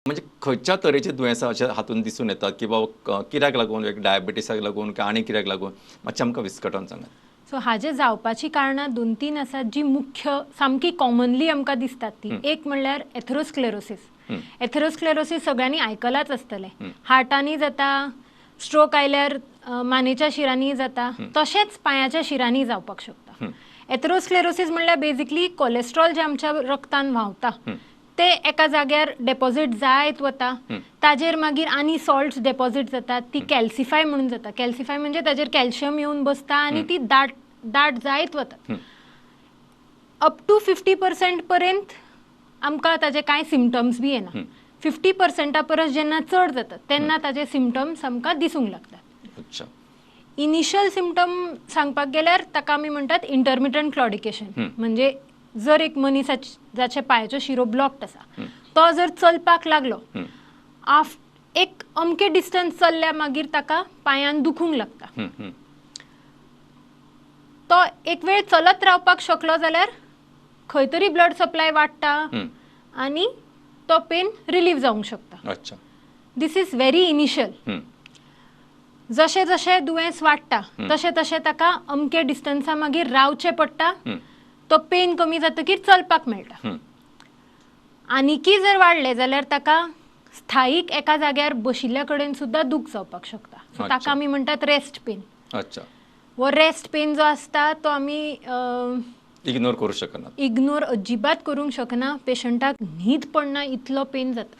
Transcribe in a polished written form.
म्हणजे खंयच्या तरेचे दुयेंसां अशें हातून दिसून येतात की बाबा कित्याक लागून एक डायबिटीसाक लागून काय आनी कित्याक लागून मातशें आमकां विस्कटोन सांगात. सो हाजे जावपाची कारणां 2-3 आसात जी मुख्य सामकी कॉमनली आमकां दिसतात ती. एक म्हणल्यार एथरोस्क्लेरोसिस. एथरोस्क्लेरोसिस सगळ्यांनी आयकलाच आसतलें. हार्टांनी जाता, स्ट्रोक आयल्यार मानेच्या शिरांनी जाता, तशेंच पांयाच्या शिरांनी जावपाक शकता. एथरोस्क्लेरोसिस म्हणल्यार बेजिकली कोलेस्ट्रॉल जे आमच्या रक्तान व्हांवता ते एका जाग्यार डेपॉझिट जायत वता, ताजेर मागीर आनी सॉल्ट्स डेपॉझिट जातात, ती कॅल्सिफाय म्हणून जाता. कॅल्सिफाय म्हणजे ताजेर कॅल्शियम येवन बसता आनी ती दाट जायत वतात. अप टू 50% पर्यंत आमकां ताजे कांय सिमटम्स बी येना. 50% परस जेन्ना चड जातात तेन्ना ताजे सिमटम्स आमकां दिसूंक लागतात. अच्छा. इनिशियल सिमटम सांगपाक गेल्यार ताका आमी म्हणटात इंटरमिटंट क्लॉडिकेशन. म्हणजे जर एक मनीस जाचे पांयाचो शिरो ब्लॉक्ड आसा तो जर चलपाक लागलो, एक अमके डिस्टन्स चल्ल्या मागीर ताका पांयान दुखूंक लागता. तो एक वेळ चलत रावपाक शकलो जाल्यार खंय तरी ब्लड सप्लाय वाडटा आनी तो पेन रिलीव जावंक शकता. अच्छा. दिस इज व्हेरी इनिशियल. जशें जशें दुयेंस वाडटा तशें तशें ताका अमके डिस्टन्सा मागीर रावचें पडटा. तो पेन कमी जातकीर चलपाक मेळटा. आनीकी जर वाडलें जाल्यार ताका स्थायीक एका जाग्यार बशिल्ल्या कडेन सुद्दां दूख जावपाक शकता. सो ताका आमी म्हणटात रेस्ट पेन. अच्छा. वो रेस्ट पेन जो आसता तो आमी इग्नोर करूं शकना. इग्नोर अजिबात करूंक शकना. पेशंटाक न्हीद पडना इतलो पेन जाता.